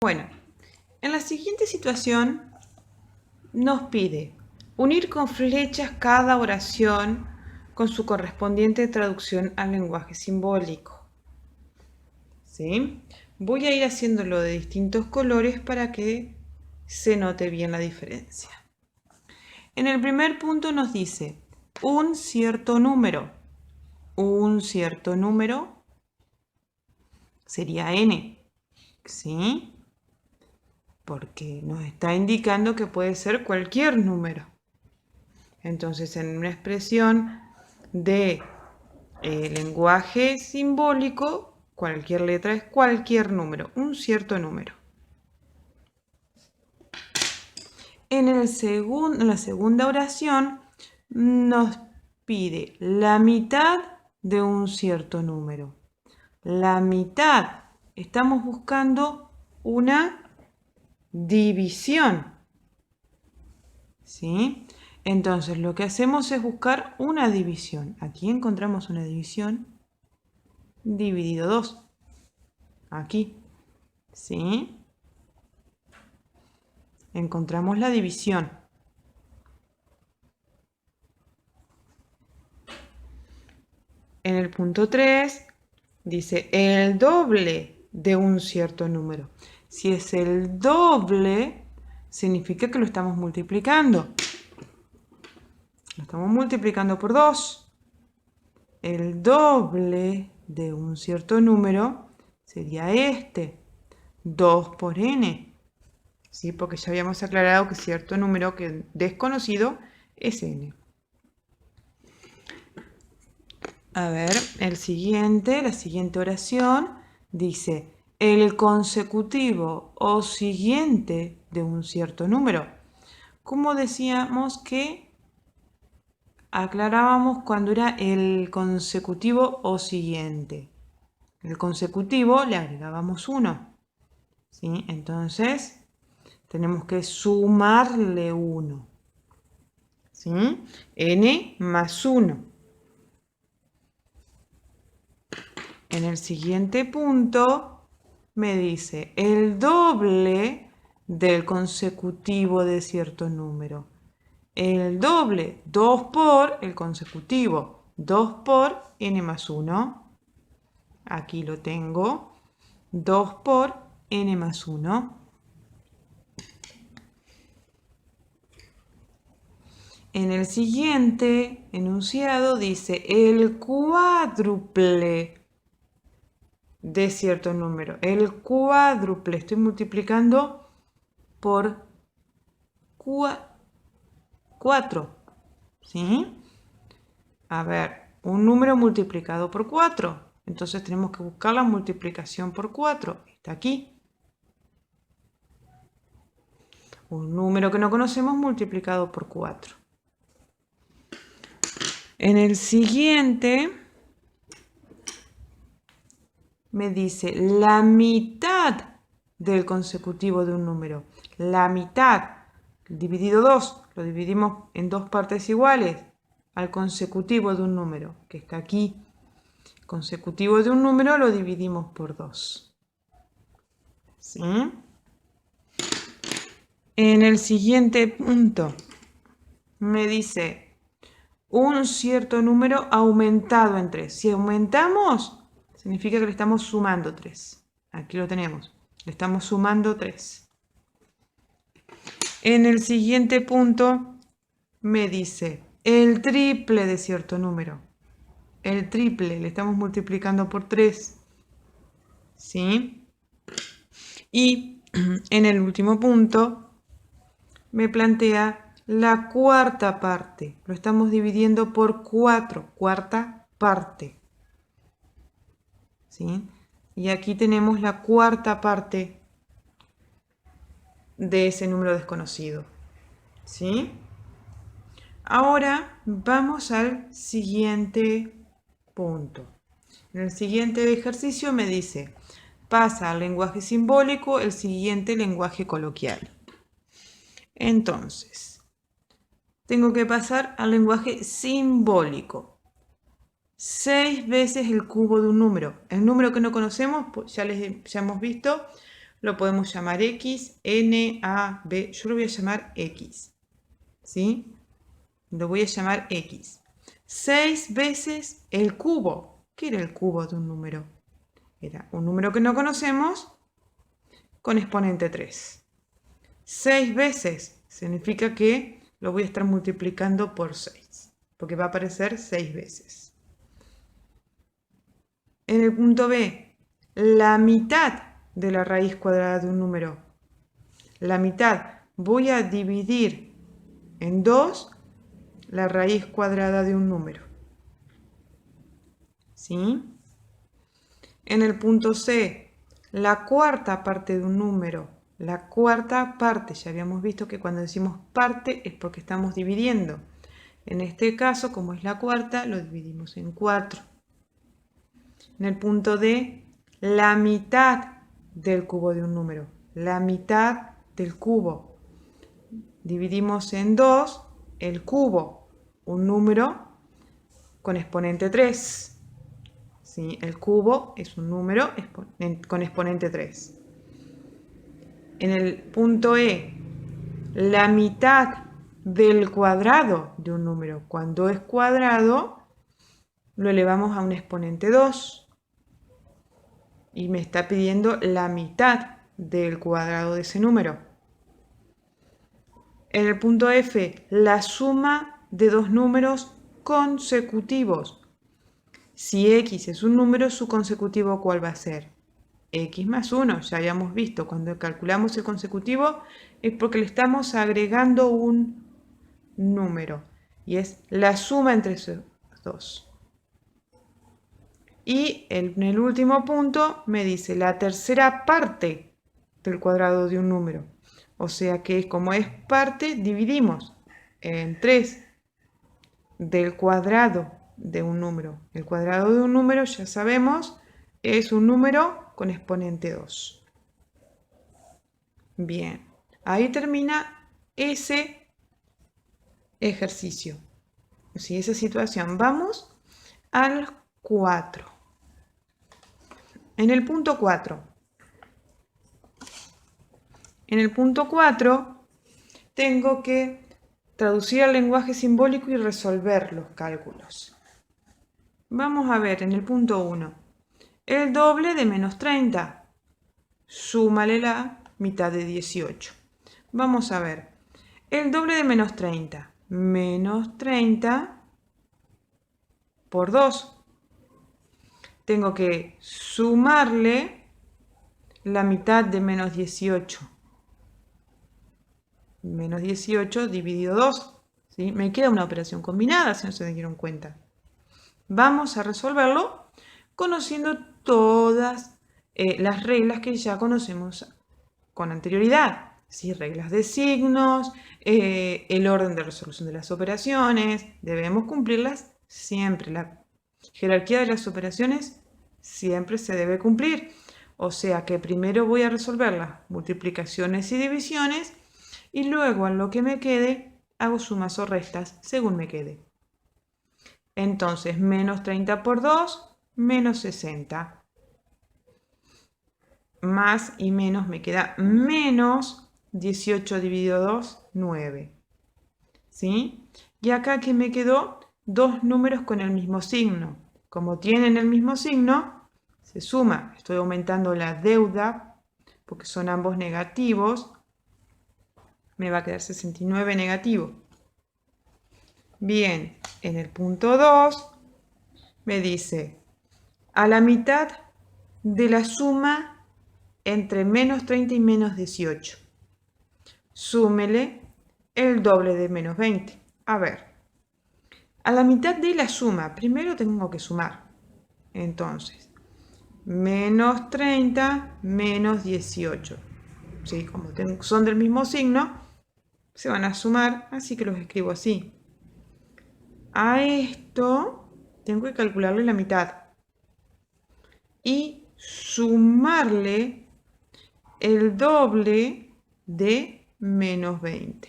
Bueno, en la siguiente situación nos pide unir con flechas cada oración con su correspondiente traducción al lenguaje simbólico. ¿Sí? Voy a ir haciéndolo de distintos colores para que se note bien la diferencia. En el primer punto nos dice un cierto número. Un cierto número sería n, ¿sí? Porque nos está indicando que puede ser cualquier número. Entonces, en una expresión de lenguaje simbólico, cualquier letra es cualquier número, un cierto número. En la segunda oración nos pide la mitad de un cierto número. La mitad. Estamos buscando una división. ¿Sí? Entonces lo que hacemos es buscar una división. Aquí encontramos una división dividido 2. Aquí. ¿Sí? Encontramos la división. En el punto 3 dice el doble de un cierto número. Si es el doble, significa que lo estamos multiplicando. Lo estamos multiplicando por 2. El doble de un cierto número sería este. 2 por n. ¿Sí? Porque ya habíamos aclarado que cierto número que desconocido es n. A ver, la siguiente oración dice el consecutivo o siguiente de un cierto número. Como decíamos que aclarábamos cuando era el consecutivo o siguiente. El consecutivo le agregábamos 1. ¿Sí? Entonces tenemos que sumarle 1. ¿Sí? N más 1. En el siguiente punto me dice el doble del consecutivo de cierto número. El doble, 2 por el consecutivo, 2 por n más 1. Aquí lo tengo, 2 por n más 1. En el siguiente enunciado dice el cuádruple de cierto número. El cuádruple, estoy multiplicando por 4. ¿Sí? A ver, un número multiplicado por 4. Entonces tenemos que buscar la multiplicación por 4. Está aquí. Un número que no conocemos multiplicado por 4. En el siguiente me dice la mitad del consecutivo de un número. La mitad. Dividido 2. Lo dividimos en dos partes iguales al consecutivo de un número, que está aquí. Consecutivo de un número lo dividimos por 2. ¿Sí? En el siguiente punto me dice un cierto número aumentado en 3. Si aumentamos, significa que le estamos sumando 3. Aquí lo tenemos. Le estamos sumando 3. En el siguiente punto me dice el triple de cierto número. El triple, le estamos multiplicando por 3. ¿Sí? Y en el último punto me plantea la cuarta parte. Lo estamos dividiendo por 4. Cuarta parte. ¿Sí? Y aquí tenemos la cuarta parte de ese número desconocido. ¿Sí? Ahora vamos al siguiente punto. En el siguiente ejercicio me dice, pasa al lenguaje simbólico el siguiente lenguaje coloquial. Entonces, tengo que pasar al lenguaje simbólico. 6 veces el cubo de un número. El número que no conocemos, pues ya hemos visto, lo podemos llamar X, N, A, B. Yo lo voy a llamar X. ¿Sí? Lo voy a llamar X. 6 veces el cubo. ¿Qué era el cubo de un número? Era un número que no conocemos con exponente 3. 6 veces significa que lo voy a estar multiplicando por 6, porque va a aparecer 6 veces. En el punto B, la mitad de la raíz cuadrada de un número. La mitad voy a dividir en 2 la raíz cuadrada de un número. ¿Sí? En el punto C, la cuarta parte de un número. La cuarta parte, ya habíamos visto que cuando decimos parte es porque estamos dividiendo. En este caso, como es la cuarta, lo dividimos en 4. En el punto D, la mitad del cubo de un número. La mitad del cubo. Dividimos en 2 el cubo, un número con exponente 3. ¿Sí? El cubo es un número con exponente 3. En el punto E, la mitad del cuadrado de un número. Cuando es cuadrado, lo elevamos a un exponente 2. Y me está pidiendo la mitad del cuadrado de ese número. En el punto F, la suma de dos números consecutivos. Si X es un número, su consecutivo, ¿cuál va a ser? X más 1, ya habíamos visto, cuando calculamos el consecutivo es porque le estamos agregando un número y es la suma entre esos dos. Y en el último punto me dice la tercera parte del cuadrado de un número. O sea que como es parte, dividimos en 3 del cuadrado de un número. El cuadrado de un número, ya sabemos, es un número con exponente 2. Bien, ahí termina ese ejercicio. Sí, esa situación. Vamos al 4. En el punto 4. En el punto 4 tengo que traducir al lenguaje simbólico y resolver los cálculos. Vamos a ver en el punto 1. El doble de menos 30. Súmale la mitad de 18. Vamos a ver. El doble de menos 30. Menos 30 por 2. Tengo que sumarle la mitad de menos 18. Menos 18 dividido 2. ¿Sí? Me queda una operación combinada, si no se dieron cuenta. Vamos a resolverlo conociendo todas las reglas que ya conocemos con anterioridad. ¿Sí? Reglas de signos, el orden de resolución de las operaciones. Debemos cumplirlas siempre. La jerarquía de las operaciones siempre se debe cumplir. O sea que primero voy a resolver las multiplicaciones y divisiones y luego a lo que me quede hago sumas o restas según me quede. Entonces, menos 30 por 2, menos 60. Más y menos me queda menos 18 dividido 2, 9. ¿Sí? Y acá que me quedó dos números con el mismo signo. Como tienen el mismo signo, se suma. Estoy aumentando la deuda porque son ambos negativos. Me va a quedar 69 negativo. Bien, en el punto 2 me dice a la mitad de la suma entre menos 30 y menos 18. Súmele el doble de menos 20. A ver, a la mitad de la suma, primero tengo que sumar. Entonces, menos 30 menos 18. ¿Sí? Como son del mismo signo, se van a sumar, así que los escribo así. A esto tengo que calcularle la mitad y sumarle el doble de menos 20.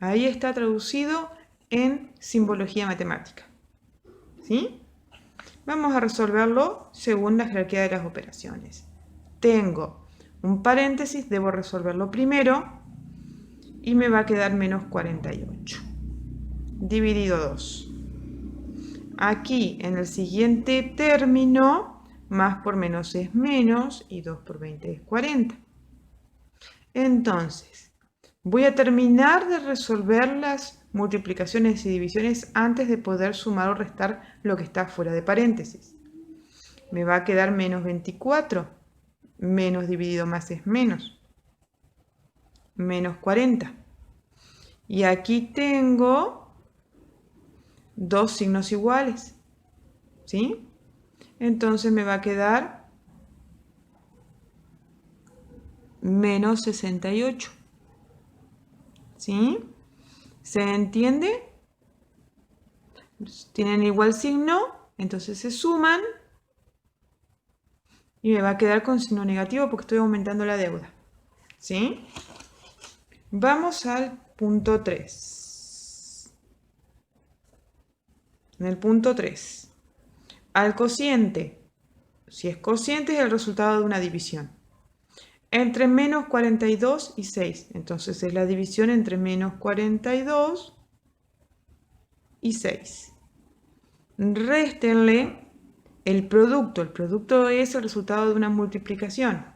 Ahí está traducido en simbología matemática. ¿Sí? Vamos a resolverlo según la jerarquía de las operaciones. tengo un paréntesis, debo resolverlo primero y me va a quedar menos 48 dividido 2. Aquí en el siguiente término, más por menos es menos y 2 por 20 es 40. Entonces, voy a terminar de resolver las multiplicaciones y divisiones antes de poder sumar o restar lo que está fuera de paréntesis. Me va a quedar menos 24. Menos dividido más es menos. Menos 40. Y aquí tengo dos signos iguales. ¿Sí? Entonces me va a quedar menos 68. ¿Sí? ¿Se entiende? Tienen igual signo, entonces se suman y me va a quedar con signo negativo porque estoy aumentando la deuda. ¿Sí? Vamos al punto 3. En el punto 3, al cociente. Si es cociente es el resultado de una división. Entre menos 42 y 6. Entonces es la división entre menos 42 y 6. Réstenle el producto. El producto es el resultado de una multiplicación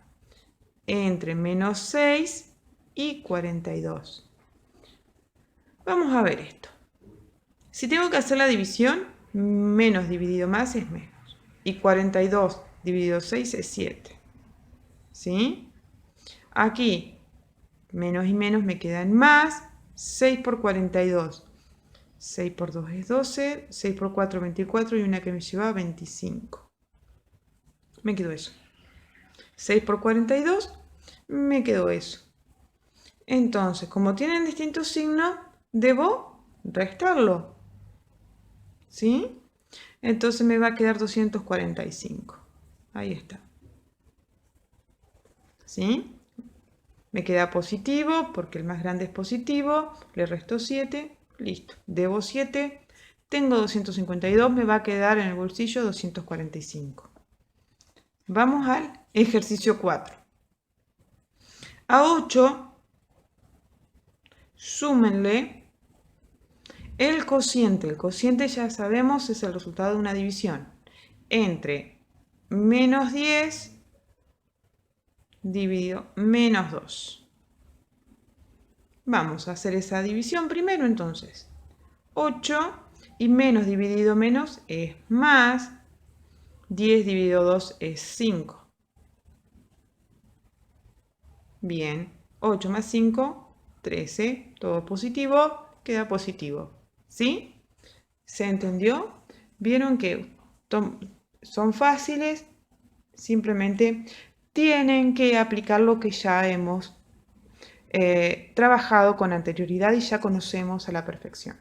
entre menos 6 y 42. Vamos a ver esto. Si tengo que hacer la división, menos dividido más es menos. Y 42 dividido 6 es 7. ¿Sí? Aquí, menos y menos me quedan más. 6 por 42. 6 por 2 es 12. 6 por 4, 24. Y una que me lleva 25. Me quedó eso. 6 por 42, me quedó eso. Entonces, como tienen distintos signos, debo restarlo. ¿Sí? Entonces me va a quedar 245. Ahí está. ¿Sí? Me queda positivo porque el más grande es positivo. Le resto 7. Listo. Debo 7. Tengo 252. Me va a quedar en el bolsillo 245. Vamos al ejercicio 4. A 8, súmenle el cociente. El cociente ya sabemos es el resultado de una división entre menos 10 dividido menos 2. Vamos a hacer esa división primero entonces. 8 y menos dividido menos es más. 10 dividido 2 es 5. Bien, 8 más 5, 13. Todo positivo, queda positivo. ¿Sí? ¿Se entendió? Vieron que son fáciles, simplemente tienen que aplicar lo que ya hemos trabajado con anterioridad y ya conocemos a la perfección.